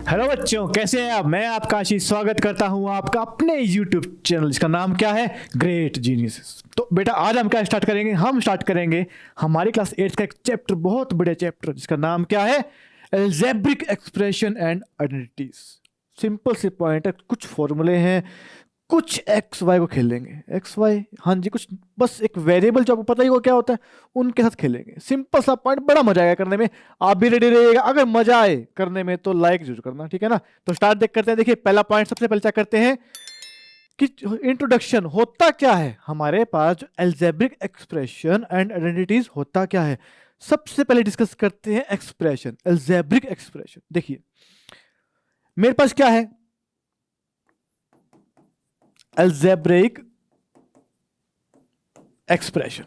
Hello बच्चों, कैसे हैं आप। मैं आपका आशीष स्वागत करता हूं आपका अपने YouTube चैनल जिसका नाम क्या है, ग्रेट जीनियस। तो बेटा आज हम क्या स्टार्ट करेंगे, हम स्टार्ट करेंगे हमारी क्लास 8 का एक चैप्टर, बहुत बड़े चैप्टर जिसका नाम क्या है, algebraic expression and identities. Simple से पॉइंट है, कुछ फॉर्मूले हैं, कुछ एक्स वाई को खेलेंगे। एक्स वाई, हाँ जी, कुछ बस एक वेरिएबल जो आपको पता ही वो क्या होता है, उनके साथ खेलेंगे। सिंपल सा पॉइंट, बड़ा मजा आएगा करने में। आप भी रेडी रहिएगा। अगर मजा आए करने में तो लाइक जरूर करना, ठीक है ना। तो स्टार्ट देख करते हैं। देखिए पहला पॉइंट, सबसे पहले क्या करते हैं कि इंट्रोडक्शन होता क्या है हमारे पास, जो अलजेब्रिक एक्सप्रेशन एंड आइडेंटिटीज होता क्या है। सबसे पहले डिस्कस करते हैं एक्सप्रेशन, अलजेब्रिक एक्सप्रेशन। देखिए मेरे पास क्या है, अलजेब्रिक एक्सप्रेशन।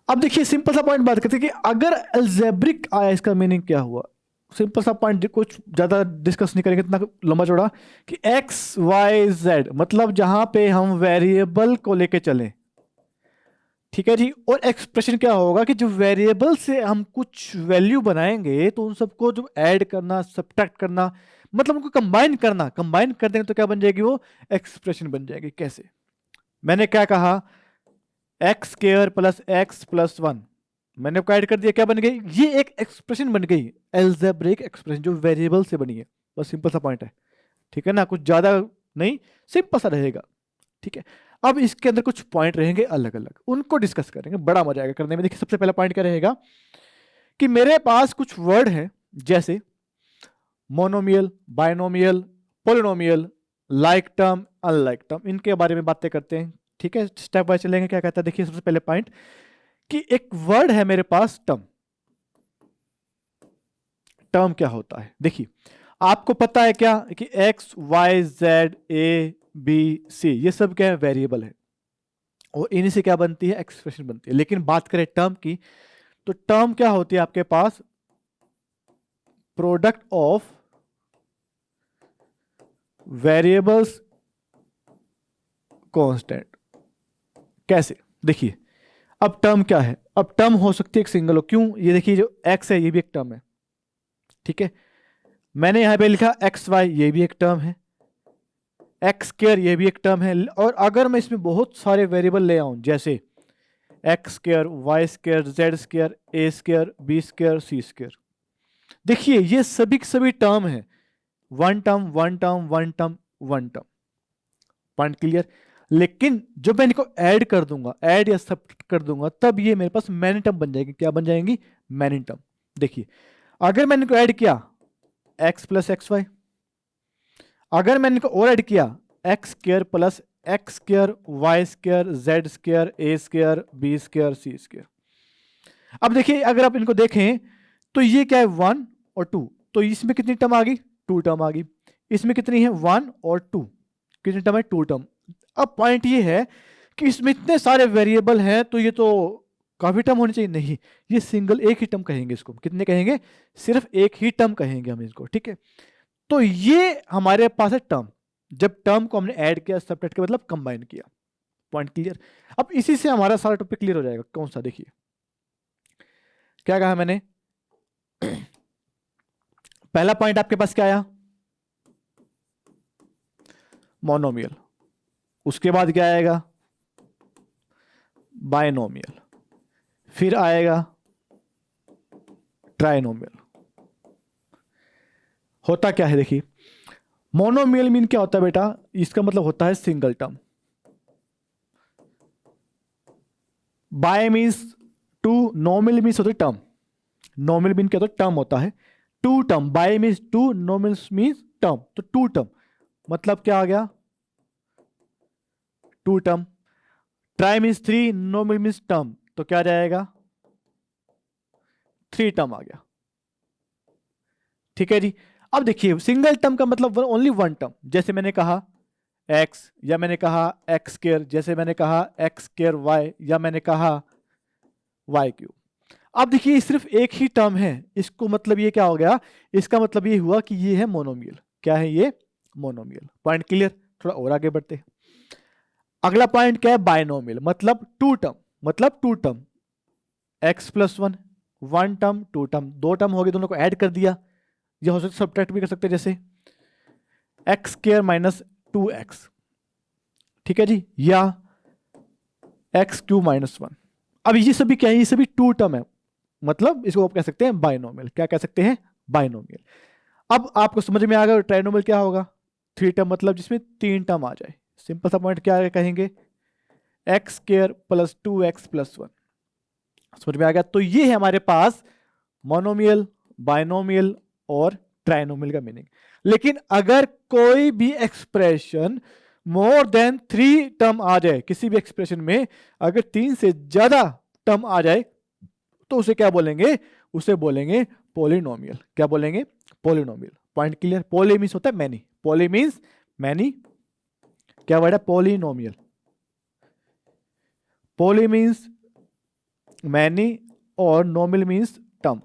अब देखिए सिंपल सा पॉइंट बात करते हैं कि अगर अलजेब्रिक आया, इसका मीनिंग क्या हुआ। सिंपल सा पॉइंट, कुछ ज्यादा डिस्कस नहीं करेंगे, इतना लंबा चौड़ा, कि एक्स वाई जेड मतलब जहां पे हम वेरिएबल को लेके चलें, ठीक है जी। और एक्सप्रेशन क्या होगा कि जो वेरिएबल से हम कुछ वैल्यू बनाएंगे तो उन सबको जो ऐड करना, सब्ट्रैक्ट करना, मतलब उनको कंबाइन करना, कंबाइन कर देंगे तो क्या बन जाएगी, वो एक्सप्रेशन बन जाएगी। कैसे, मैंने क्या कहा, x square plus x plus one, मैंने आपको ऐड कर दिया, क्या बन गई, ये एक एक्सप्रेशन बन गई, अलजेब्रिक एक्सप्रेशन जो वेरिएबल से बनी है। बस सिंपल सा पॉइंट है, ठीक है ना, कुछ ज्यादा नहीं, सिंपल सा रहेगा, ठीक है। अब इसके अंदर कुछ पॉइंट रहेंगे अलग अलग, उनको डिस्कस करेंगे, बड़ा मजा आएगा करने में। देखिए सबसे पहला पॉइंट क्या रहेगा कि मेरे पास कुछ वर्ड है, जैसे monomial, binomial, polynomial, like term, unlike term, इनके बारे में बातें करते हैं, ठीक है। स्टेप बाय चलेंगे। क्या कहता है, देखिए सबसे पहले पॉइंट कि एक वर्ड है मेरे पास टर्म। टर्म क्या होता है, देखिए आपको पता है क्या कि x y z a b c ये सब क्या है, वेरिएबल है, और इन्हीं से क्या बनती है, एक्सप्रेशन बनती है। लेकिन बात करें टर्म की, तो टर्म क्या होती है आपके पास, प्रोडक्ट ऑफ वेरिएबल्स कांस्टेंट। कैसे, देखिए अब टर्म क्या है, अब टर्म हो सकती है एक सिंगल हो, क्यों, ये देखिए जो एक्स है ये भी एक टर्म है, ठीक है। मैंने यहां पे लिखा एक्स वाई, ये भी एक टर्म है, एक्स स्क्वायर ये भी एक टर्म है। और अगर मैं इसमें बहुत सारे वेरिएबल ले आऊं, जैसे x square, y square, z square, a square, b square, c square, देखिए ये सभी के सभी टर्म है, one term one term one term one term. Point clear. लेकिन जब मैं इनको ऐड कर दूंगा, ऐड या सब्ट्रैक्ट कर दूंगा, तब ये मेरे पास मैनी टर्म बन जाएगी। क्या बन जाएंगी, मैनी टर्म। देखिए अगर मैंने इनको ऐड किया, एक्स प्लस एक्स वाई, अगर मैंने इनको और ऐड किया, x square plus x square, y square, z square, a square, b square, c square. अब देखिए अगर आप इनको देखें तो ये क्या है, वन और टू, तो इसमें कितनी टर्म आ गई, टू टर्म आ गई। इसमें कितनी है, वन और टू, कितनी टर्म है, टू टर्म। अब पॉइंट ये है कि इसमें इतने सारे वेरिएबल हैं, तो ये तो काफी टर्म होनी चाहिए, नहीं, ये सिंगल एक ही टर्म कहेंगे इसको। कितने कहेंगे, सिर्फ एक ही टर्म कहेंगे हम इसको, ठीक है। तो ये हमारे पास है टर्म, जब टर्म को हमने ऐड किया, सब्ट्रैक्ट किया, मतलब कंबाइन किया। Point clear. अब इसी से हमारा सारा टॉपिक क्लियर हो जाएगा। कौन सा, देखिए क्या कहा मैंने, पहला पॉइंट आपके पास क्या आया, मोनोमियल, उसके बाद क्या आएगा, बायनोमियल, फिर आएगा ट्राइनोमियल। होता क्या है, देखिए मोनोमियल मीन क्या होता है बेटा, इसका मतलब होता है single term. Bi means two, nomial means होता है टर्म। नोमियल मीन क्या होता है, टर्म होता है। Two term, bi means two, nomial means term, तो टू टर्म मतलब क्या आ गया, two term. Tri means three, nomial means term, तो क्या जाएगा, थ्री टर्म आ गया, ठीक है जी। अब देखिए सिंगल टर्म का मतलब ओनली वन टर्म, जैसे मैंने कहा एक्स, या मैंने कहा एक्स स्क्वायर, जैसे मैंने कहा एक्स स्क्वायर वाई, या मैंने कहा वाई क्यूब। अब देखिए सिर्फ एक ही टर्म है, इसको मतलब ये क्या हो गया, इसका मतलब ये हुआ कि ये है मोनोमियल। क्या है ये, मोनोमियल। Point clear. थोड़ा और आगे बढ़ते हैं। अगला पॉइंट क्या है, बायनोमियल, मतलब टू टर्म, मतलब two term, x plus one, one term two term, दो टर्म हो गए, दोनों को ऐड कर दिया, या हो सकता है सब्ट्रैक्ट भी कर सकते हैं, जैसे एक्स स्क्वायर माइनस 2x, ठीक है जी, या एक्स क्यू माइनस 1। अब ये सभी क्या है, ये सभी टू टर्म है, मतलब इसको आप कह सकते हैं बाइनोमियल। क्या कह सकते हैं? बाइनोमियल। अब आपको समझ में आ गया ट्राइनोमियल क्या होगा? थ्री टर्म, मतलब जिसमें तीन टर्म आ जाए। सिंपल सा पॉइंट क्या कहेंगे? X square plus 2x plus 1। समझ में आ गया? तो ये है हमारे पास मोनोमियल, बाइनोमियल और ट्राइनोमियल का मीनिंग। लेकिन अगर कोई भी expression more than three term आ जाए, किसी भी एक्सप्रेशन में अगर तीन से ज्यादा टर्म आ जाए, तो उसे क्या बोलेंगे? उसे बोलेंगे पोलिनोमियल। क्या बोलेंगे? Polynomial. Point clear? Poly means होता है मैनी, पोली मीन्स मैनी। क्या वर्ड है? पोलिनोमियल। पोली मीन्स मैनी और nomial means term.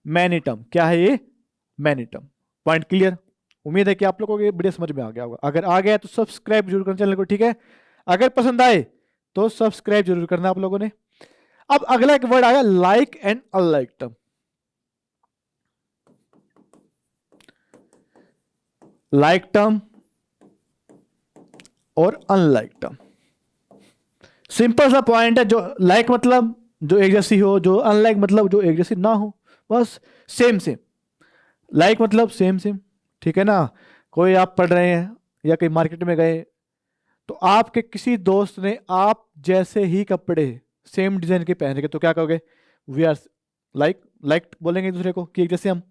Many term क्या है? ये मैनी टर्म। Point clear? उम्मीद है कि आप लोगों को ये वीडियो समझ में आ गया होगा। अगर आ गया तो सब्सक्राइब जरूर करना चैनल को, ठीक है? अगर पसंद आए तो सब्सक्राइब जरूर करना आप लोगों ने। अब अगला एक वर्ड आया like and unlike term. Like term और अनलाइक टर्म, सिंपल सा पॉइंट है। जो लाइक मतलब जो एक जैसी हो, जो अनलाइक मतलब जो एक जैसी ना हो, बस सेम सेम। लाइक मतलब सेम सेम, ठीक है ना? कोई आप पढ़ रहे हैं या कहीं मार्केट में गए, तो आपके किसी दोस्त ने आप जैसे ही कपड़े सेम डिजाइन के पहन के, तो क्या कहोगे? वी आर लाइक, लाइक बोलेंगे एक दूसरे को कि एक जैसे हम,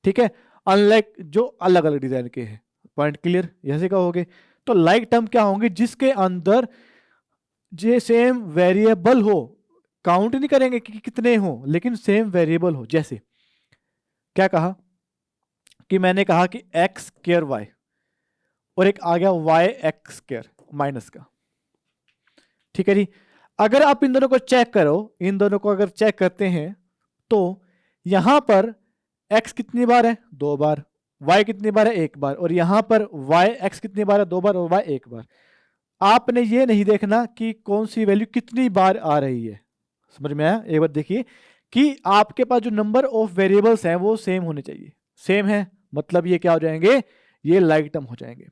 ठीक है? अनलाइक जो अलग अलग डिजाइन के हैं। Point clear? ऐसे कहोगे। तो लाइक टर्म क्या होंगे? जिसके अंदर जे सेम वेरिएबल हो, काउंट नहीं करेंगे कि कितने हो, लेकिन सेम वेरिएबल हो। जैसे क्या कहा कि मैंने कहा कि एक्स स्क्वायर वाई, और एक आ गया वाई एक्स स्क्वायर माइनस का, ठीक है जी? अगर आप इन दोनों को चेक करो, इन दोनों को अगर चेक करते हैं, तो यहां पर x कितनी बार है? 2 बार। y कितनी बार है? 1 बार। और यहां पर y x कितनी बार है? 2 बार। और y 1 बार। आपने ये नहीं देखना कि कौन सी वैल्यू कितनी बार आ रही है। समझ में आया? एक बार देखिए कि आपके पास जो नंबर ऑफ वेरिएबल्स हैं वो सेम होने चाहिए। सेम है मतलब ये क्या हो जाएंगे? ये लाइक टर्म हो जाएंगे।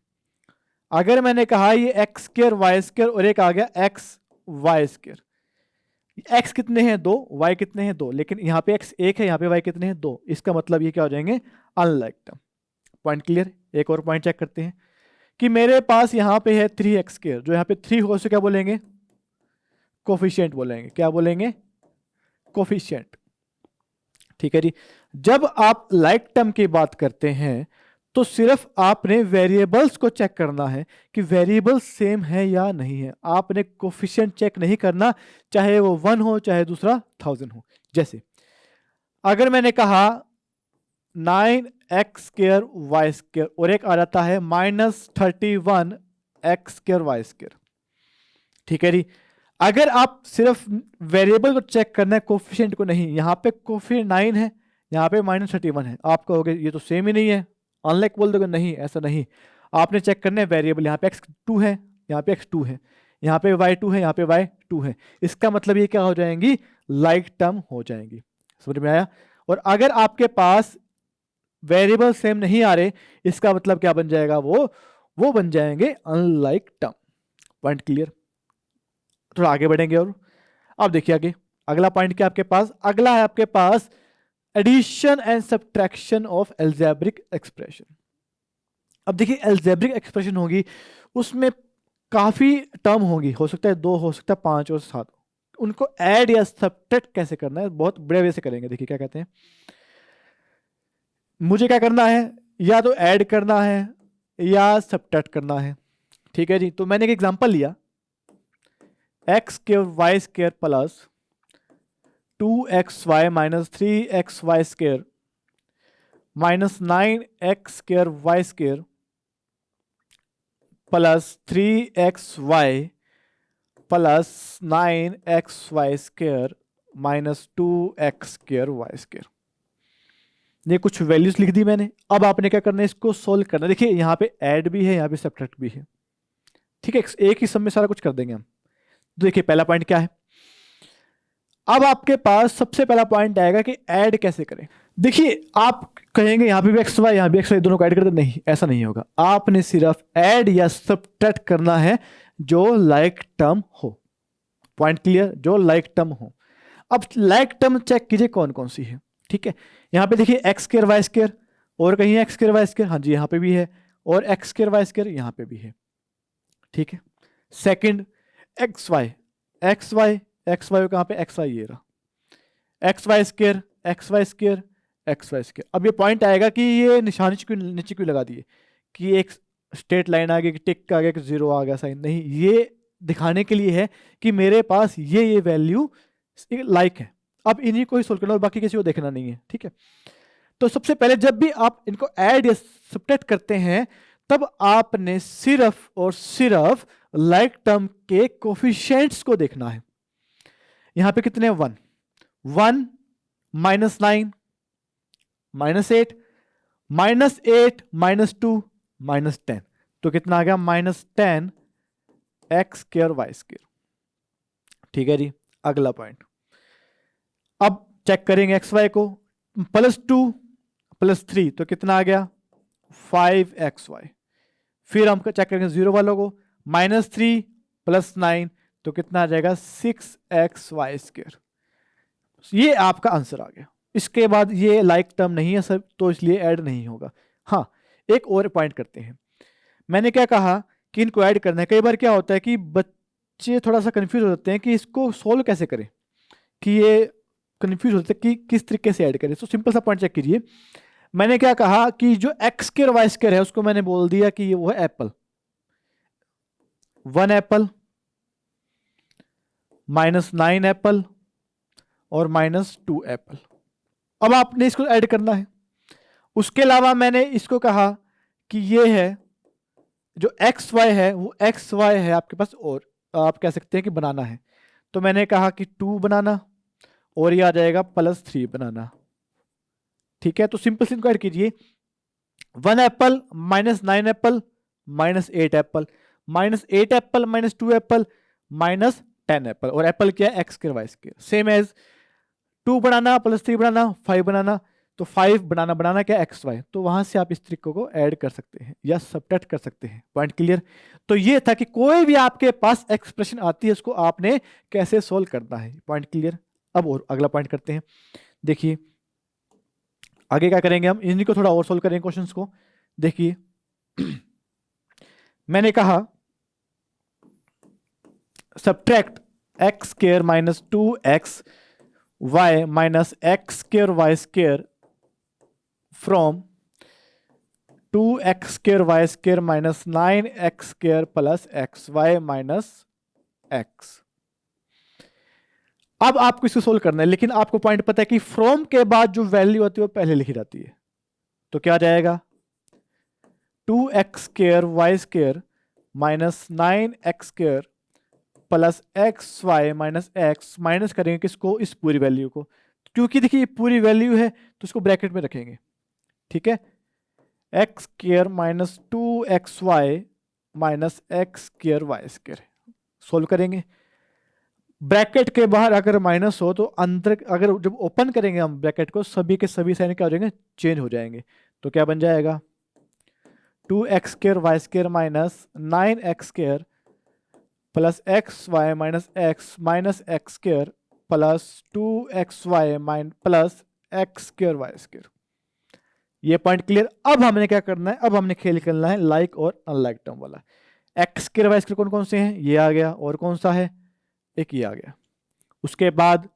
अगर मैंने कहा ये एक्स स्क्वायर वाई स्क्वायर और एक आ गया एक्स वाई स्क्वायर, एक्स कितने हैं? 2, वाई कितने हैं? 2, लेकिन यहाँ पे एक्स 1 है, यहाँ पे वाई कितने हैं? 2। इसका मतलब ये क्या हो जाएंगे? Unlike term. Point clear? एक और पॉइंट चेक करते हैं कि मेरे पास यहाँ पे है 3x स्क्वायर, जो यहाँ पे 3 हो, उसे क्या बोलेंगे? कोफिशिएंट बोलेंगे। क्या बोलेंगे? कोफिशिएंट। ठीक है जी? जब आप लाइक टर्म की बात करते हैं तो सिर्फ आपने वेरिएबल्स को चेक करना है कि वेरिएबल्स सेम है या नहीं है। आपने कोफिशिएंट चेक नहीं करना, चाहे वो 1 हो चाहे दूसरा 1000 हो। जैसे अगर मैंने कहा 9x स्क्वायर वाई स्क्वायर और एक आ जाता है -31x स्क्वायर वाई स्क्वायर, ठीक है जी? अगर आप सिर्फ वेरिएबल को चेक करना है, कोफिशिएंट को नहीं, यहाँ पे कोफिशिएंट 9 है, यहाँ पे -31 है, आप कहोगे ये तो सेम ही नहीं है, अनलाइक बोल दोगे। नहीं, ऐसा नहीं। आपने चेक करना है वेरिएबल। यहाँ पे x2 है, यहाँ पे x2 है, यहाँ पे y2 है, यहाँ पे y2 है। इसका मतलब ये क्या हो जाएंगी? लाइक टर्म हो जाएंगी। समझ में आया? और अगर आपके पास वेरिएबल सेम नहीं आ रहे, इसका मतलब क्या बन जाएगा? वो बन जाएंगे अनलाइक टर्म। Point clear? थोड़ा आगे बढ़ेंगे और अब देखिए आगे अगला पॉइंट क्या आपके पास? अगला है आपके पास addition and subtraction of algebraic expression. अब देखिए एल्जेब्रिक एक्सप्रेशन होगी, उसमें काफी टर्म होगी, हो सकता है 2, हो सकता है 5 और 7। उनको ऐड या सब्ट्रैक्ट कैसे करना है, बहुत बड़े वे से करेंगे। देखिए क्या कहते हैं, मुझे क्या करना है? या तो ऐड करना है या सब्ट्रैक्ट करना है, ठीक है जी? तो मैंने एक एग्जांपल लिया, x square y square plus 2xy minus 3xy square minus 9x square y square plus 3xy plus 9xy square minus 2x square y square. ये कुछ वैल्यूज लिख दी मैंने। अब आपने क्या करना है? इसको सोल्व करना है। देखिए यहाँ पे ऐड भी है, यहाँ पे सब्ट्रैक्ट भी है, ठीक है? एक ही सम में सारा कुछ कर देंगे हम। तो देखिए पहला पॉइंट क्या है? अब आपके पास सबसे पहला पॉइंट आएगा कि ऐड कैसे करें। देखिए आप कहेंगे यहाँ पे भी एक्स वाई, यहाँ भी एक्स वाई, दोनों को ऐड कर दे, नहीं ऐसा नहीं होगा। आपने सिर्फ ऐड या सब्ट्रैक्ट करना है जो लाइक टर्म हो। पॉइंट क्लियर, जो लाइक टर्म हो। अब लाइक टर्म चेक कीजिए कौन कौन सी है। ठीक है, यहाँ पे देखिए एक्स स्क्वायर वाई स्क्वायर, और कहीं एक्स स्क्वायर वाई स्क्वायर, हाँ जी यहाँ पे भी है, और एक्स स्क्वायर वाई स्क्वायर यहाँ पे भी है। ठीक है, second x y, x y, x y कहाँ पे, एक्स वाई ये रहा, x y square, x y square, x y square. अब ये पॉइंट आएगा कि ये निशान नीचे क्यों लगा दिए, कि एक स्ट्रेट लाइन आ गई, टिक आ गया, कि जीरो आ गया साइन, नहीं, ये दिखाने के लिए है कि मेरे पास ये वैल्यू लाइक है। अब इन्हीं को ही सोल्व करना और बाकी किसी को देखना नहीं है। ठीक है, तो सबसे पहले जब भी आप इनको ऐड या सब्ट्रैक्ट करते हैं तब आपने सिर्फ और सिर्फ लाइक टर्म के कोफिशिएंट्स को देखना है। यहां पे कितने, 1 1 -9 -8 -8 -2 -10, तो कितना आ गया, -10 एक्स स्क्वायर वाई स्क्वायर। ठीक है जी, अगला पॉइंट। अब चेक करेंगे एक्स वाई को, +2 +3 तो कितना आ गया, 5xy। फिर हम चेक करेंगे जीरो वालों को, -3 +9 तो कितना आ जाएगा, 6xy²। ये आपका आंसर आ गया। इसके बाद ये लाइक टर्म नहीं है सर, तो इसलिए ऐड नहीं होगा। हाँ, एक और पॉइंट करते हैं। मैंने क्या कहा कि इनको ऐड करना है। कई बार क्या होता है कि बच्चे थोड़ा सा कंफ्यूज हो जाते हैं कि इसको सोल्व कैसे करें, कि ये कंफ्यूज होते हैं कि किस तरीके से ऐड करें। तो सिंपल सा पॉइंट चेक कीजिए। मैंने क्या कहा कि जो एक्स स्क्वायर वाई स्क्वायर है उसको मैंने बोल दिया कि ये वो है एप्पल, 1 एप्पल, -9 एप्पल और -2 एप्पल। अब आपने इसको ऐड करना है। उसके अलावा मैंने इसको कहा कि ये है जो एक्स वाई है, वो एक्स वाई है आपके पास, और आप कह सकते हैं कि बनाना है। तो मैंने कहा कि 2 बनाना, और ये आ जाएगा +3 बनाना। ठीक है, तो सिंपल से इनको ऐड कीजिए। 1 apple -9 apple -8 apple, -8 apple -2 apple -10 apple, और एप्पल क्या है, x square y square. Same as 2 banana +3 banana 5 banana, तो 5 बनाना क्या, एक्स वाई। तो वहां से आप इस तरीकों को ऐड कर सकते हैं या सब्ट्रैक्ट कर सकते हैं। Point clear. तो ये था कि कोई भी आपके पास एक्सप्रेशन आती है उसको आपने कैसे सोल्व करना है। Point clear. अब और अगला पॉइंट करते हैं। देखिए आगे क्या करेंगे, हम इन्हीं को थोड़ा और सोल्व करेंगे क्वेश्चंस को। देखिए मैंने कहा subtract x square -2x y -x square y square from 2x square y square -9x square +xy -x। अब आपको इसको सोल्व करना है, लेकिन आपको पॉइंट पता है कि फ्रॉम के बाद जो वैल्यू होती है वो पहले लिखी जाती है। तो क्या आ जाएगा, 2x square y square -9x square +xy -x, minus करेंगे किसको, इस पूरी वैल्यू को, क्योंकि देखिए पूरी वैल्यू है तो इसको ब्रैकेट में रखेंगे। ठीक है, x square -2xy -x square y square solve करेंगे। ब्रैकेट के बाहर अगर माइनस हो तो अंदर, अगर जब ओपन करेंगे हम ब्रैकेट को, सभी के सभी साइन क्या हो जाएंगे, चेंज हो जाएंगे। तो क्या बन जाएगा, 2x square y square -9x square +xy -x square +2xy +x square y square. ये पॉइंट क्लियर। अब हमने क्या करना है, अब हमने खेल खेलना है लाइक और अनलाइक टर्म वाला। एक्स स्क्वायर वाई स्क्वायर कौन कौन से हैं, ये आ गया, और कौन सा है, एक ये आ गया। उसके बाद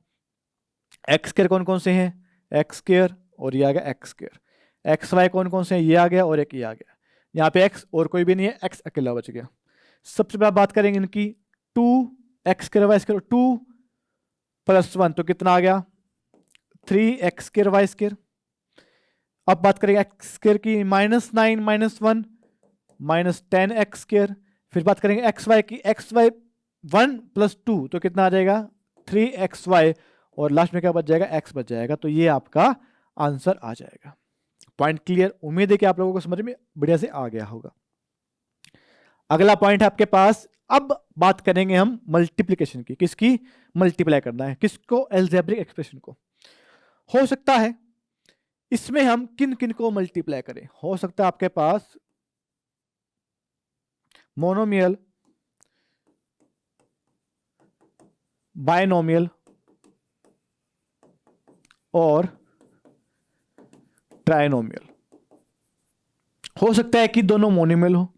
एक्स स्क्वायर कौन कौन से हैं, एक्स स्क्वायर, और ये आ गया एक्स स्क्वायर। एक्स वाई कौन कौन से हैं, ये आ गया और एक ये आ गया। यहाँ पे एक्स और कोई भी नहीं है, एक्स अकेला बच गया। सबसे पहले बात करेंगे इनकी, 2x स्क्वायर वाई स्क्वायर, 2 + 1 तो कितना आ गया, 3x स्क्वायर वाई स्क्वायर। अब बात करेंगे एक्स स्क्वायर की, -9 -1 -10x स्क्वायर। फिर बात करेंगे एक्स वाई की, एक्स वाई 1 + 2 तो कितना आ जाएगा, 3xy, और लास्ट में क्या बच जाएगा, x बच जाएगा। तो ये आपका आंसर आ जाएगा। Point clear. उम्मीद है कि आप लोगों को समझ में बढ़िया से आ गया होगा। अगला पॉइंट है आपके पास, अब बात करेंगे हम मल्टीप्लिकेशन की। किसकी? मल्टीप्लाई करना है। किसको? अलजेब्रिक एक्सप्रेशन को। हो सकता है इसमें हम किन किन को मल्टीप्लाई करें। हो सकता है आपके पास मोनोमियल, बायनोमियल और ट्राइनोमियल। हो सकता है कि दोनों मोनोमियल हो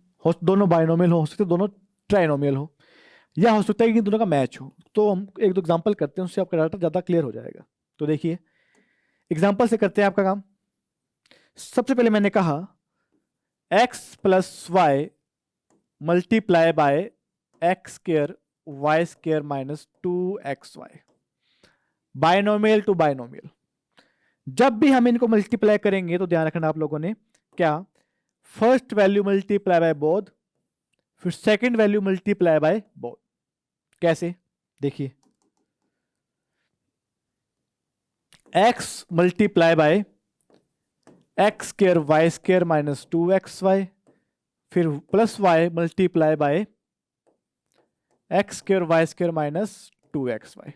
दोनों बायनोमियल हो सकता है दोनों ट्राइनोमियल हो, या हो सकता है कि दोनों का मैच हो। तो हम एक दो एग्जांपल करते हैं, उससे आपका डाटा ज़्यादा क्लियर हो जाएगा। तो देखिए एग्जांपल से करते हैं आपका काम। सबसे पहले मैंने कहा x plus y multiply by x square y square minus 2xy, binomial two binomial. जब भी हम इनको मल्टीप्लाई करेंगे तो ध्यान रखना आप लोगों ने, क्या? First value multiply by both, फिर second value multiply by both. कैसे? देखिए x multiply by x square y square minus 2xy, फिर plus y multiply by x square y square minus 2xy।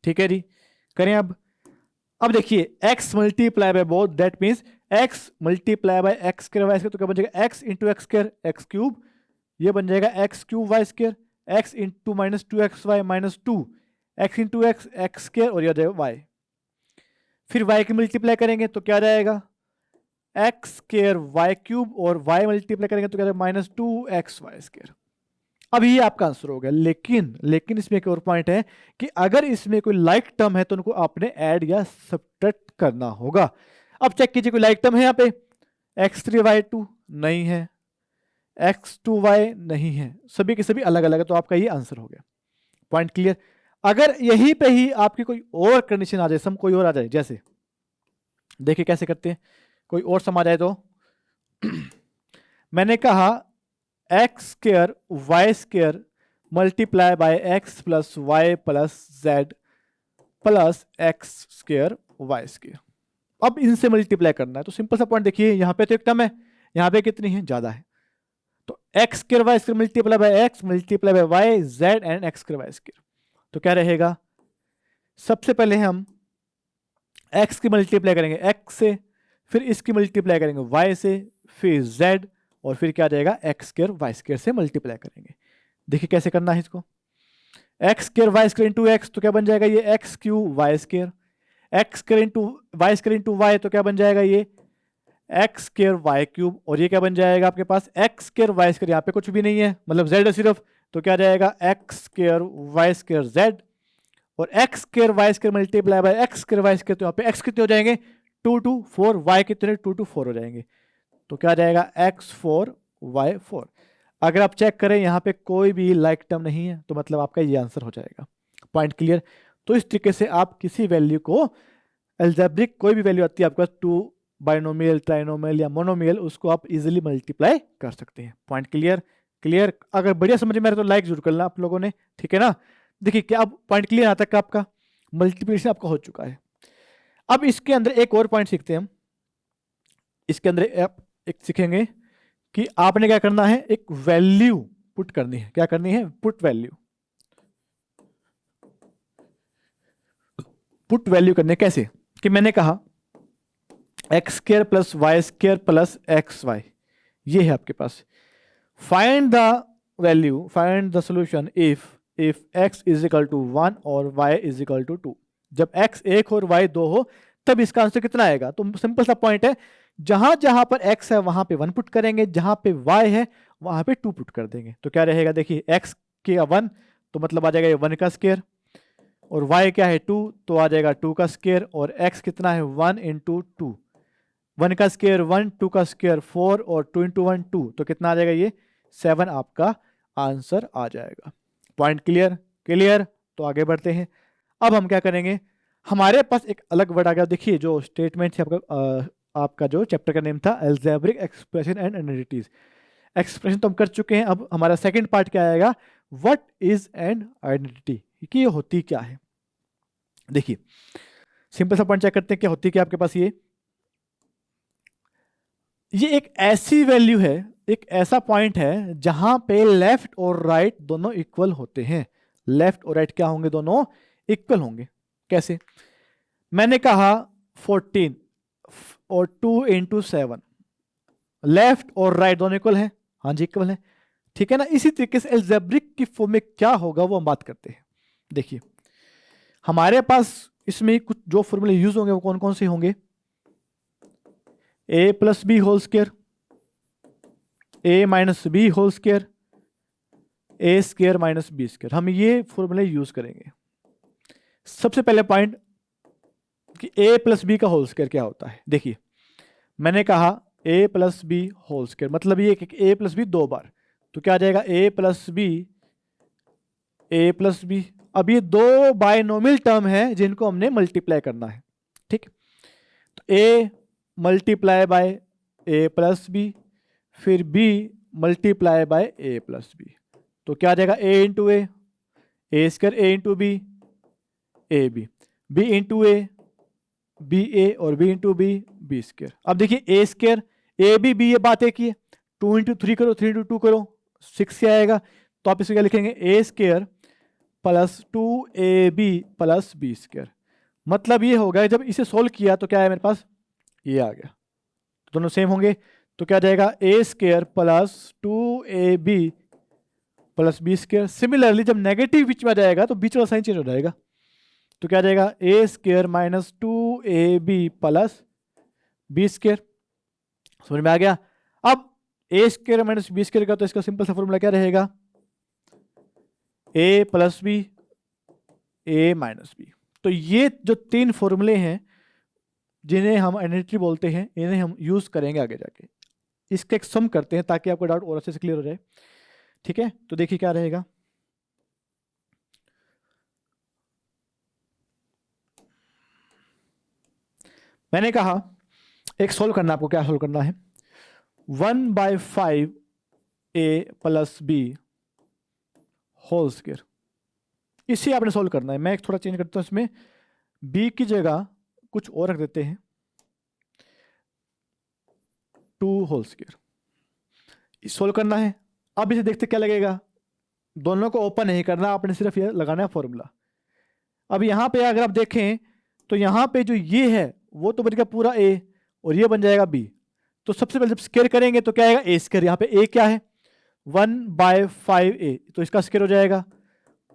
ठीक है जी, करें अब देखिए x multiply by both, that means x multiply by x square y square, तो क्या बन जाएगा? x into x square x cube, ये बन जाएगा x cube y square, x into minus 2xy minus 2 x into x x square, और ये आ जाएगा y। फिर y की मल्टीप्लाई करेंगे तो क्या जाएगा? एक्स स्क्वायर वाई क्यूब, और y मल्टीप्लाई करेंगे तो क्या जाएगा? Minus 2xy square. अब ये आपका आंसर हो गया। लेकिन इसमें एक और पॉइंट है कि अगर इसमें कोई लाइक टर्म है तो उनको आपने ऐड या सब्ट्रैक्ट करना होगा। अब चेक कीजिए, कोई लाइक टर्म है यहाँ पे? x3y2 नहीं है, x2y नहीं है, सभी के सभी अलग अलग है, तो आपका ये आंसर हो गया। Point clear? अगर यहीं पे ही आपकी कोई और कंडीशन आ जाए, सम कोई और आ जाए, जैसे देखिए कैसे करते हैं, कोई और सम आ जाए तो मैंने कहा x square y square multiply by x plus y plus z plus x square y square. अब इनसे मल्टीप्लाई करना है, तो सिंपल सा पॉइंट देखिए, यहाँ पे तो एक टर्म है, यहाँ पे कितनी है? ज्यादा है। तो x square y square multiply by x multiply by y z and x square y square, तो क्या रहेगा? सबसे पहले हम एक्स की मल्टीप्लाई करेंगे एक्स से, फिर इसकी मल्टीप्लाई करेंगे वाई से, फिर जेड, और फिर क्या जाएगा? एक्स स्क्वायर वाई स्क्वायर से मल्टीप्लाई करेंगे। देखिए कैसे करना है इसको। X square y square into x, तो क्या बन जाएगा? ये x cube y square. X square into y, तो क्या बन जाएगा? ये एक्स स्क्वायर वाई क्यूब, और ये क्या बन जाएगा आपके पास? एक्स स्क्वायर वाई स्क्वायर, यहाँ पे कुछ भी नहीं है, मतलब जेड है सिर्फ, तो क्या जाएगा? X square y square z, और x square y square multiply by x square y square, तो यहाँ पे एक्स कितने हो जाएंगे? 2 2 4, वाई कितने? 2 2 4 हो जाएंगे, तो क्या जाएगा? x4 y4। अगर आप चेक करें यहाँ पे कोई भी लाइक टर्म नहीं है, तो मतलब आपका ये आंसर हो जाएगा। Point clear? तो इस तरीके से आप किसी वैल्यू को, अलजेब्रिक कोई भी वैल्यू आती है आपके पास, 2 बाइनोमियल, ट्राइनोमियल या मोनोमियल, उसको आप इजीली मल्टीप्लाई कर सकते हैं। Point clear? अगर बढ़िया समझ में आ रहा है तो लाइक जरूर करना आप लोगों ने, ठीक है ना? देखिए क्या अब पॉइंट क्लियर आता है? आपका मल्टीप्लिकेशन आपका हो चुका है। अब इसके अंदर एक और पॉइंट सीखते हैं हम। इसके अंदर आप एक सीखेंगे कि आपने क्या करना है, एक वैल्यू पुट करनी है। क्या करनी है? पुट वैल्यू करनी है। कैसे? कि मैंने कहा x square plus y square plus x y, ये है आपके पास। Find the solution if x is equal to 1 और y इज इक्वल टू 2। जब x 1 और y 2 हो तब इसका आंसर कितना आएगा? तो सिंपल सा पॉइंट है, जहां जहां पर x है वहां पे 1 पुट करेंगे, जहां पे y है वहां पे 2 पुट कर देंगे। तो क्या रहेगा? देखिए x के 1 तो मतलब आ जाएगा ये 1 का स्क्वायर, और y क्या है 2 तो आ जाएगा 2 का स्क्वायर, और x कितना है 1 इंटू 2, 1 का स्क्वायर 1, 2 का स्क्वायर 4, और 2 इंटू 1 2, तो कितना आ जाएगा? ये 7 आपका आंसर आ जाएगा। Point clear? तो आगे बढ़ते हैं। अब हम क्या करेंगे, हमारे पास एक अलग वर्ड आ गया। देखिए जो स्टेटमेंट है आपका जो चैप्टर का नेम था algebraic expression and identities. Expression तो हम कर चुके हैं, अब हमारा सेकंड पार्ट क्या आएगा? व्हाट इज एन आइडेंटिटी, कि ये होती क्या है। देखिए सिंपल सा पॉइंट चेक करते हैं, क्या होती क्या आपके पास? ये एक ऐसी वैल्यू है एक ऐसा पॉइंट है जहां पे लेफ्ट और राइट दोनों इक्वल होते हैं। लेफ्ट और राइट क्या होंगे? दोनों इक्वल होंगे। कैसे? मैंने कहा 14 और 2 × 7, लेफ्ट और राइट दोनों इक्वल हैं। हाँ जी इक्वल हैं, ठीक है ना। इसी तरीके से एल्जेब्रिक की फॉर्म में क्या होगा वो हम बात करते हैं। देखिए हमारे पास इसमें कुछ जो फॉर्मूले यूज होंगे वो कौन कौन से होंगे? a + b² a - b² a² - b²। हम ये फॉर्मूले यूज करेंगे। सबसे पहले पॉइंट कि a + b का होल स्क्वायर क्या होता है। देखिए मैंने कहा a + b² मतलब ये कि a + b 2 बार, तो क्या आ जाएगा? a + b। अब ये दो बायनोमियल टर्म है जिनको हमने मल्टीप्लाई करना है, ठीक। तो a × a + b, फिर b × a + b, तो क्या आ जाएगा? a × a, a² a × b, ab, b × a, ba, और b × b, b²। अब देखिए a², a b b ये बात एक ही है। 2 × 3 करो, 3 × 2 करो, 6 से आएगा। तो आप इसे क्या लिखेंगे? a² + 2ab + b²। मतलब ये होगा जब इसे सोल्व किया तो क्या है मेरे पास? ये आ गया। दोनों सेम होंगे, तो क्या जाएगा? a² + 2ab + b²। सिमिलरली जब नेगेटिव बीच में आ जाएगा तो बीच वाला साइन चेंज हो जाएगा, तो क्या जाएगा? a² - 2ab + b²। समझ में आ गया? अब a² - b² का तो इसका सिंपल सा फॉर्मूला क्या रहेगा? a + b a - b। तो ये जो तीन फॉर्मूले हैं जिन्हें हम आइडेंटिटी बोलते हैं, इन्हें हम यूज करेंगे आगे जाके। इसके एक सम करते हैं ताकि आपका डाउट और अच्छे से क्लियर हो जाए, ठीक है। तो देखिए क्या रहेगा। मैंने कहा एक सोल्व करना, आपको क्या सोल्व करना है? 1/5 a + b² इसे आपने सोल्व करना है। मैं एक थोड़ा चेंज करता हूं, इसमें b की जगह कुछ और रख देते हैं, 2² सोल्व करना है। अब इसे देखते क्या लगेगा, दोनों को ओपन नहीं करना आपने, सिर्फ ये लगाना है फॉर्मूला। अब यहाँ पे अगर आप देखें तो यहाँ पे जो ये है वो तो बन गया पूरा a और ये बन जाएगा b। तो सबसे पहले जब स्क्वायर करेंगे तो क्या आएगा? a²। यहाँ पे a क्या है? 1/5a, तो इसका स्क्वायर हो जाएगा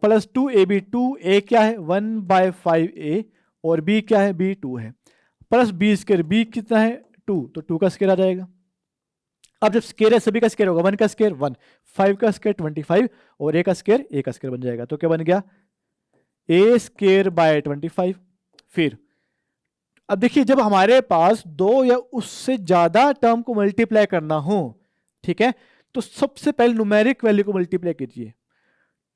+ 2ab। 2a क्या है? 1/5a, और b क्या है? b 2 है, प्लस b²। b कितना है? 2, तो 2 का स्क्वायर आ जाएगा। अब जब स्क्वायर है सभी का स्क्वायर होगा, 1 का स्क्वायर 1, 5 का स्क्वायर 25, और a का स्क्वायर बन जाएगा। तो क्या बन गया? a² / 25। फिर अब देखिए जब हमारे पास दो या उससे ज्यादा टर्म को मल्टीप्लाई करना हो, ठीक है, तो सबसे पहले न्यूमेरिक वैल्यू को मल्टीप्लाई कीजिए।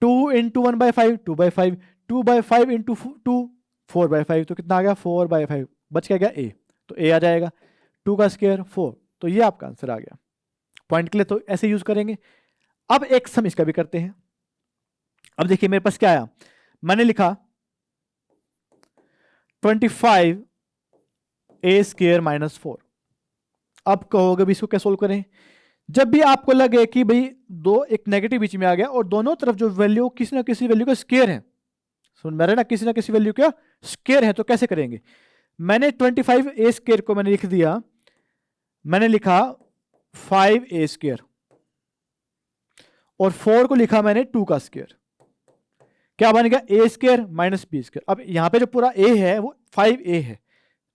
2 × 1/5 2/5, 2/5 × 2 4/5, तो कितना आ गया? 4/5। बच क्या गया? a, तो a आ जाएगा। 2 का स्क्वायर 4, तो ये आपका आंसर आ गया। पॉइंट के लिए तो ऐसे यूज करेंगे। अब एक सम इसका भी करते हैं। अब देखिए मेरे पास क्या आया, मैंने लिखा 25 a² - 4। अब कहोगे भी इसको क्या सोल्व करें? जब भी आपको लगे कि भाई दो एक नेगेटिव बीच में आ गया और दोनों तरफ जो वैल्यू किसी ना किसी वैल्यू का स्क्वायर है, सुन मेरे ना, किसी ना किसी वैल्यू का स्क्वायर है, तो कैसे करेंगे? मैंने 25 a² को मैंने लिख दिया, मैंने लिखा 5a², और 4 को लिखा मैंने 2 का स्क्वायर। क्या बन गया? a² - b²। अब यहाँ पे जो पूरा a है वो 5a है,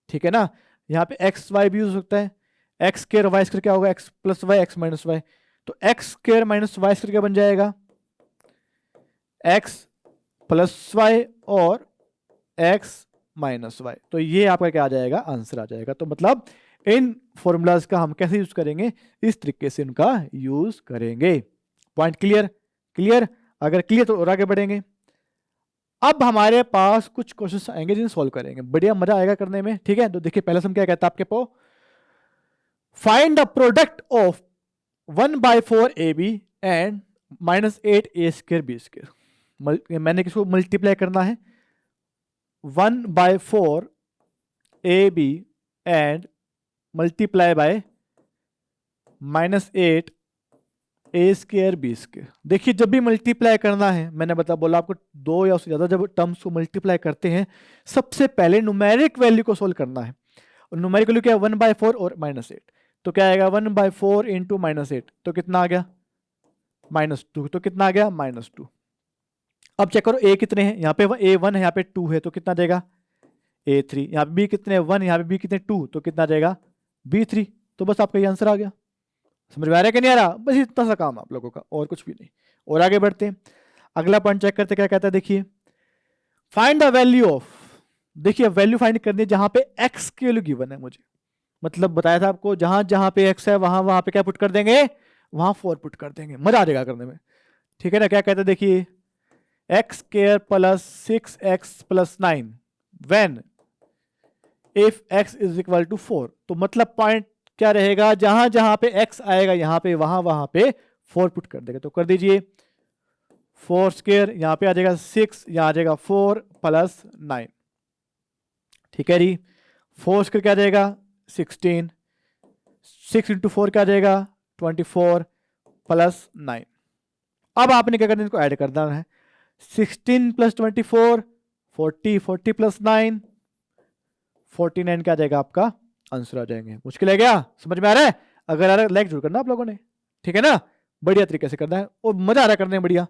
ठीक है ना। यहाँ पे x y भी हो सकता है, x² y² क्या होगा? x + y x - y, तो x² - y² क्या बन जाएगा? x + y और x - y। तो ये आपका क्या आ जाएगा? आंसर आ जाएगा। तो मतलब इन फॉर्मूलाज का हम कैसे यूज करेंगे? इस तरीके से इनका यूज करेंगे। Point clear? क्लियर? अगर क्लियर तो और आगे बढ़ेंगे। अब हमारे पास कुछ क्वेश्चंस आएंगे जिन्हें सॉल्व करेंगे, बढ़िया मजा आएगा करने में, ठीक है। तो देखिए पहला सम क्या कहता है आपके पास, find the product of 1/4 ab and -8a² b²। मैंने किसको मल्टीप्लाई करना है? 1/4 ab and multiply by -8 a square b square. देखिए जब भी मल्टीप्लाई करना है, मैंने बोला आपको दो या उससे ज्यादा जब टर्म्स को मल्टीप्लाई करते हैं, सबसे पहले न्यूमेरिक वैल्यू को सोल्व करना है। और न्यूमेरिक वैल्यू क्या है, 1/4 और -8। तो क्या आएगा 1/4 इंटू -8, तो कितना आ गया -2। तो कितना आ गया -2। अब चेक करो ए कितने हैं, यहाँ पे A1 है, यहाँ पे 2 है, तो कितना जाएगा A3। यहाँ पे बी कितने 1, यहाँ पे बी कितने 2, तो कितना जाएगा B3। तो बस आपका ये आंसर आ गया। समझ में आ रहा है कि नहीं आ रहा? बस इतना सा काम आप लोगों का, और कुछ भी नहीं। और आगे बढ़ते हैं, अगला पॉइंट चेक करते क्या कहता है। देखिए फाइंड द वैल्यू ऑफ, देखिए वैल्यू फाइंड करनी है जहां पे x की वैल्यू गिवन है मुझे। मतलब बताया था आपको, जहां जहां पे x है वहां वहां पे क्या पुट कर देंगे, वहां 4 पुट कर देंगे। मजा आ जाएगा करने में, ठीक है ना। क्या कहते हैं देखिए, x² + 6x + 9 when if x is equal to 4। तो मतलब पॉइंट क्या रहेगा, जहां जहां पे x आएगा यहाँ पे वहां वहां पे 4 पुट कर देगा। तो कर दीजिए 4² यहाँ पे आ जाएगा 6, यहाँ आ जाएगा 4 + 9, ठीक है जी। 4² क्या आ जाएगा 16, 6 × 4 क्या आ जाएगा 24 + 9। अब आपने क्या करना है, इसको ऐड करना है। 16 + 24 40, 40 + 9 49 क्या आ जाएगा आपका आंसर आ जाएंगे। मुश्किल है क्या, समझ में आ रहा है? अगर आ रहा है लाइक जरूर करना आप लोगों ने, ठीक है ना। बढ़िया तरीके से करना है और मजा आ रहा है करने में, बढ़िया।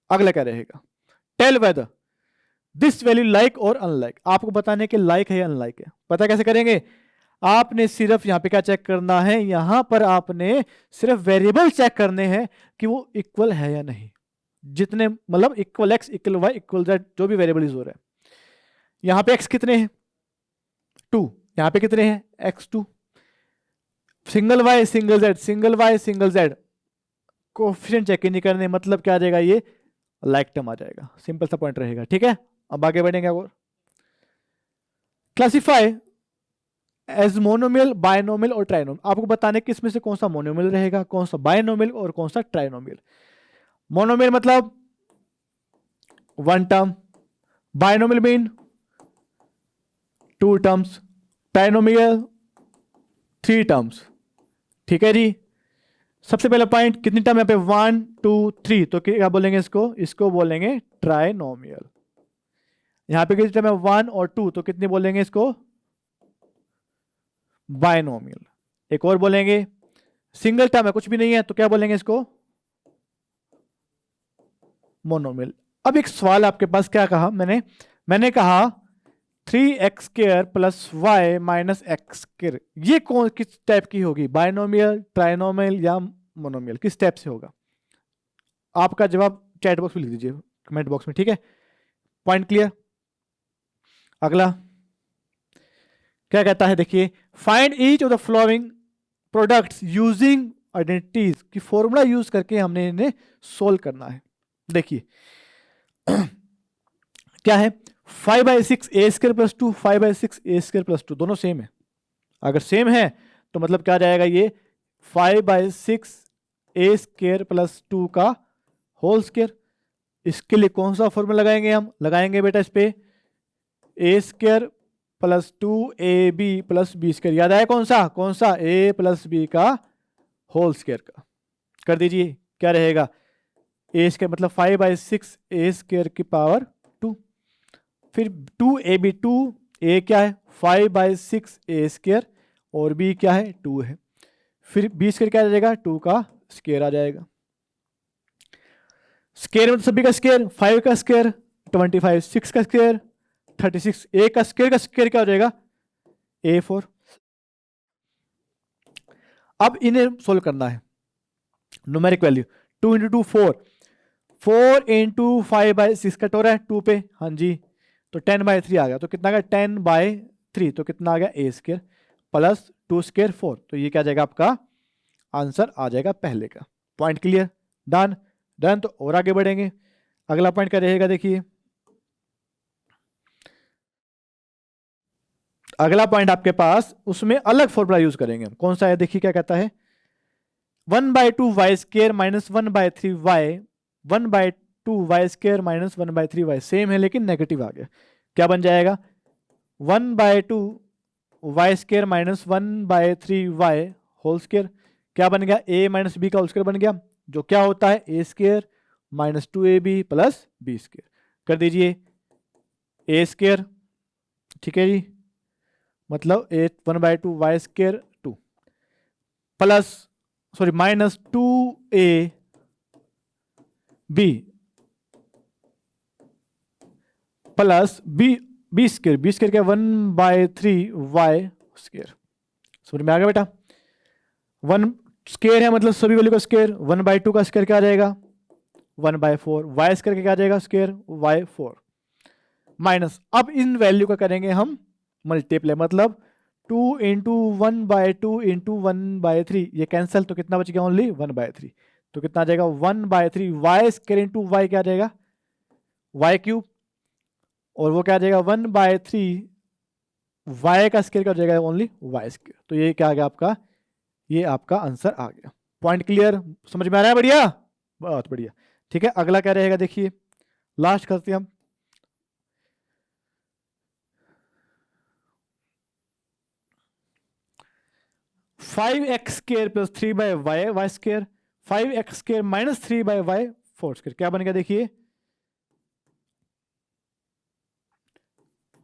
अगला क्या रहेगा, tell whether this value like और अनलाइक। आपको बताने के लाइक है या अनलाइक है। पता कैसे करेंगे, आपने सिर्फ यहाँ पे क्या चेक करना है, यहां पर आपने सिर्फ वेरिएबल चेक करने हैं कि वो इक्वल है या नहीं। जितने मतलब equal x equal y equal z जो भी वेरिएबल यूज हो रहा है। यहाँ पे x कितने हैं 2, यहाँ पे कितने हैं x2। Single y single z, single y single z, coefficient check नहीं करने, मतलब क्या आ जाएगा, ये लाइक टर्म आ जाएगा। सिंपल सा पॉइंट रहेगा, ठीक है। अब आगे बढ़ेंगे और क्लासिफाई एज मोनोमियल, बायनोमियल और ट्राइनोमियल। आपको बताने कि इसमें से कौन सा मोनोमियल रहेगा, कौन सा बायनोमियल और कौन सा ट्राइनोमियल। मोनोमियल मतलब 1 term, binomial mean 2 terms, trinomial 3 terms, ठीक है जी। सबसे पहला पॉइंट, कितनी टर्म यहाँ पे 1 2 3, तो क्या बोलेंगे इसको, इसको बोलेंगे ट्राइनोमियल। यहाँ पे कितनी टर्म है 1 और 2, तो कितनी बोलेंगे इसको बायनोमियल। एक और बोलेंगे, सिंगल टर्म है कुछ भी नहीं है, तो क्या बोलेंगे इसको मोनोमियल। अब एक सवाल आपके पास, क्या कहा मैंने कहा 3x² + y - x², ये कौन किस टाइप की होगी, बायनोमियल, ट्राइनोमियल या मोनोमियल, किस टाइप से होगा। आपका जवाब चैट बॉक्स में लिख दीजिए, कमेंट बॉक्स में, ठीक है। Point clear. अगला क्या कहता है देखिए, find each of the following products using identities की फॉर्मूला यूज करके हमने इन्हें सोल्व करना है। देखिए क्या है 5/6 a² + 2, 5/6 a² + 2 दोनों सेम है। अगर सेम है तो मतलब क्या जाएगा, ये 5/6 a² + 2 का होल स्क्वायर। इसके लिए कौन सा फॉर्मूला लगाएंगे, हम लगाएंगे बेटा इस पे a² + 2ab + b²। याद आया कौन सा a + b का होल स्क्वायर का। कर दीजिए, क्या रहेगा a² मतलब 5/6 a² की पावर 2, फिर 2ab, 2a क्या है 5/6 a² और b क्या है 2 है, फिर b² क्या आ जाएगा 2 का स्क्वायर आ जाएगा। स्क्वायर मतलब सभी का स्क्वायर, 5 का स्क्वायर 25, 6 का स्क्वायर 36, a का स्क्वायर क्या हो जाएगा a4। अब इन्हें सोल्व करना है, न्यूमेरिक वैल्यू 2 × 2 4, 4 × 5/6 कट हो रहा है 2 पे, हाँ जी, तो 10/3 आ गया। तो कितना आ गया 10/3, तो कितना आ गया a² + 2² 4, तो ये क्या आ जाएगा आपका आंसर आ जाएगा पहले का। Point clear, done done. तो और आगे बढ़ेंगे, अगला पॉइंट क्या रहेगा देखिए, अगला पॉइंट आपके पास, उसमें अलग फॉर्मूला यूज करेंगे हम। कौन सा है देखिए, क्या कहता है 1/2 y² - 1/3y, 1/2 y² - 1/3y same है लेकिन नेगेटिव आ गया। क्या बन जाएगा 1/2 y² - 1/3y होल स्क्वायर। क्या बन गया, ए माइनस बी का होल स्क्वायर बन गया, जो क्या होता है a square minus 2ab plus b square. कर दीजिए ए स्क्वायर, ठीक है जी, मतलब 1/2 y square 2 plus sorry minus 2ab plus b square क्या 1/3 वाई स्क्वायर। समझ में आ गया बेटा, 1 स्क्वायर है मतलब सभी वैल्यू का स्क्वायर, 1/2 का स्क्वायर क्या आ जाएगा 1/4, वाई स्क्वायर क्या आ जाएगा स्क्वायर y4 माइनस, अब इन वैल्यू का करेंगे हम मल्टीप्लाई, मतलब 2 इंटू 1/2 इंटू 1/3, ये कैंसिल तो कितना बच गया ओनली 1/3, तो कितना आ जाएगा 1/3 वाई स्क्वायर इंटू वाई क्या आ जाएगा वाई क्यूब, और वो क्या आ जाएगा 1/3 वाई का स्क्वायर क्या हो जाएगा ओनली वाई स्क्वायर। तो ये क्या आ गया आपका, ये आपका आंसर आ गया। पॉइंट क्लियर, समझ में आ रहा है, बढ़िया, बहुत बढ़िया। ठीक है, अगला क्या रहेगा देखिए, लास्ट करते हैं हम, five x square plus 3/y y square 5x square minus 3/y 4 square, क्या बन गया देखिए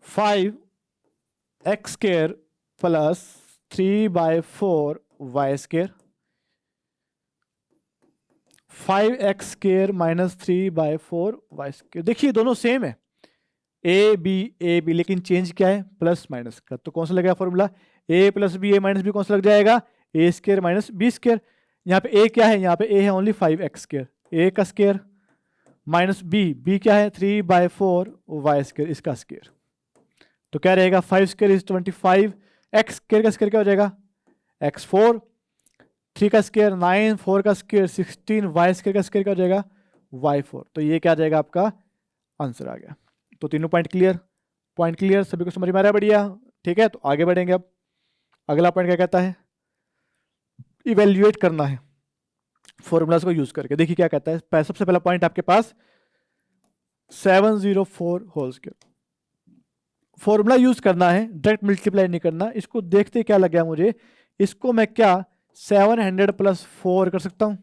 5x square plus 3/4 y square 5x square minus 3/4 y square. देखिए दोनों सेम है, ए बी लेकिन चेंज क्या है प्लस माइनस का, तो कौन सा लगेगा फॉर्मूला ए प्लस बी ए माइनस बी, कौन सा लग जाएगा ए स्क्र माइनस बी स्क्र। यहाँ पे ए क्या है, यहाँ पे ए है ओनली 5x स्क्र, ए का स्क्र माइनस बी क्या है 3/4 वाई स्क्र, इसका स्क्र, तो क्या रहेगा 5 स्क्र इज 25, एक्स स्क्र का स्क्र क्या हो जाएगा x4, 3 का स्क्र 9, 4 का स्क्र 16, वाई स्क्र का स्क्र क्या हो जाएगा y4। तो ये क्या आ जाएगा आपका आंसर आ गया। तो तीनों पॉइंट क्लियर सभी को समझ में आ रहा है, बढ़िया। ठीक है, तो आगे बढ़ेंगे। अब अगला पॉइंट क्या कहता है, इवेल्युएट करना है फॉर्मूलाज को यूज करके। देखिए क्या कहता है, सबसे पहला पॉइंट आपके पास 704 होल स्क्वायर, फॉर्मूला यूज करना है, डायरेक्ट मल्टीप्लाई नहीं करना। इसको देखते क्या लग गया मुझे, इसको मैं क्या 700 प्लस 4 कर सकता हूं,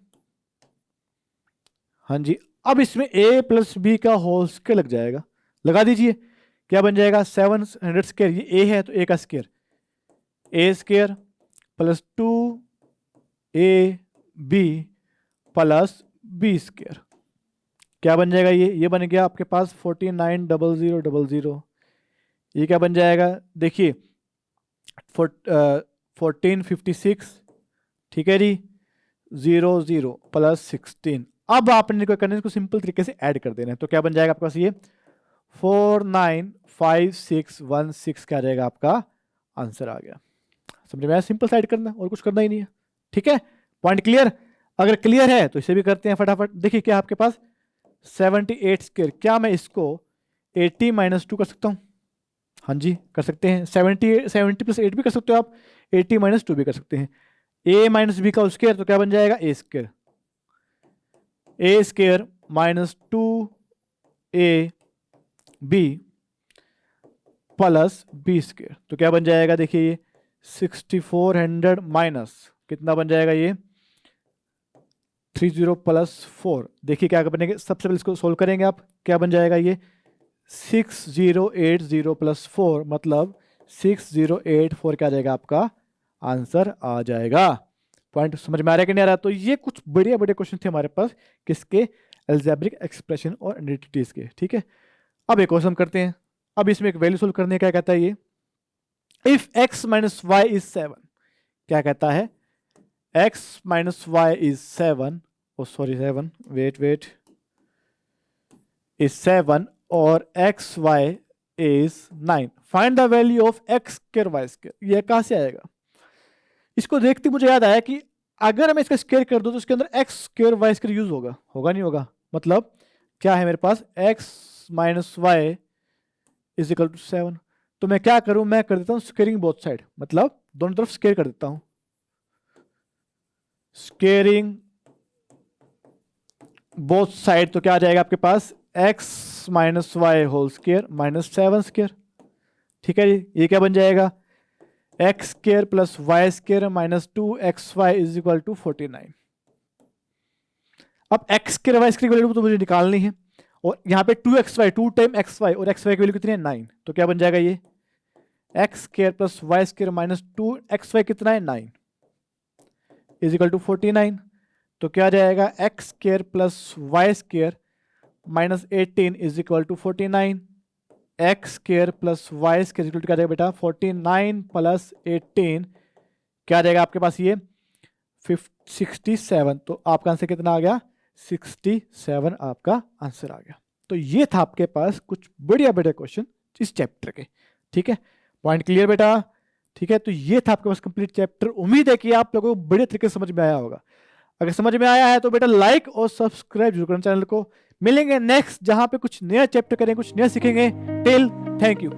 हाँ जी। अब इसमें a प्लस बी का होल स्क्वायर लग जाएगा, लगा दीजिए, क्या बन जाएगा 700 स्क्वायर, ये a है तो a का square a square plus 2ab plus b square, क्या बन जाएगा ये बन गया आपके पास 490000, ये क्या बन जाएगा देखिए 1456, ठीक है जी 00 प्लस 16। अब आपने क्या करना है, इसको सिंपल तरीके से ऐड कर देना है, तो क्या बन जाएगा आपके पास ये 495616 क्या रहेगा आपका आंसर आ गया। समझ में आया, सिंपल साइड करना और कुछ करना ही नहीं है। ठीक है, पॉइंट क्लियर, अगर क्लियर है तो इसे भी करते हैं फटाफट। देखिए क्या आपके पास 78 स्क्वायर, क्या मैं इसको 80 माइनस 2 कर सकता हूँ, हाँ जी कर सकते हैं, 70 प्लस 8 भी कर सकते हो आप, 80 माइनस 2 भी कर सकते हैं। a माइनस बी का स्क्वायर तो क्या बन जाएगा a square minus 2ab plus b square, तो क्या बन जाएगा देखिए ये 6400 माइनस कितना बन जाएगा ये 30 प्लस 4। देखिए क्या बनेगा, सबसे पहले इसको सोल्व करेंगे आप, क्या बन जाएगा ये 6080 प्लस 4 मतलब 6084 क्या आ जाएगा आपका आंसर आ जाएगा। पॉइंट समझ में आ रहा है कि नहीं आ रहा। तो ये कुछ बढ़िया बढ़िया क्वेश्चन थे हमारे पास, किसके एल्जेब्रिक एक्सप्रेशन और आइडेंटिटीज के। ठीक है, अब एक और हम करते हैं। अब इसमें एक वैल्यू सोल्व करने का क्या कहता है ये, इफ x माइनस वाई इज 7, क्या कहता है x माइनस y is 7, oh sorry 7 wait is 7 और x y is 9, find the value of x square y square. ये कहां से आएगा, इसको देखते मुझे याद आया कि अगर मैं इसका स्क्वायर कर दूं तो उसके अंदर x square y square use होगा नहीं होगा, मतलब क्या है मेरे पास x minus y is equal to 7, तो मैं क्या करूं, मैं कर देता हूं स्क्वेयरिंग बोथ साइड, मतलब दोनों तरफ स्क्वायर कर देता हूं, स्क्वेयरिंग बोथ साइड, तो क्या आ जाएगा आपके पास x minus y whole square minus 7 square. ठीक है जी, ये क्या बन जाएगा x square plus Y square minus 2xy is equal to 49। अब एक्स स्क्र वाई स्क्र की वैल्यू तो मुझे निकालनी है, और यहाँ पे 2xy 2 टाइम xy, और xy की वैल्यू कितनी है 9, तो क्या बन जाएगा ये एक्स square plus Y square minus 2xy कितना है 9 इज इक्वल टू 49। तो क्या आ जाएगा x square plus Y square minus 18 is equal to 49। X square plus Y square equal to क्या आ जाएगा बेटा 49 प्लस 18, क्या आ जाएगा आपके पास ये 67। तो आपका आंसर कितना आ गया 67 आपका आंसर आ गया। तो ये था आपके पास कुछ बढ़िया बढ़िया क्वेश्चन इस चैप्टर के। ठीक है, पॉइंट क्लियर बेटा। ठीक है, तो ये था आपके पास कंप्लीट चैप्टर। उम्मीद है कि आप लोगों को बढ़िया तरीके से समझ में आया होगा। अगर समझ में आया है तो बेटा लाइक और सब्सक्राइब जरूर करना चैनल को। मिलेंगे नेक्स्ट जहां पे कुछ नया चैप्टर करेंगे, कुछ नया सीखेंगे। Till thank you.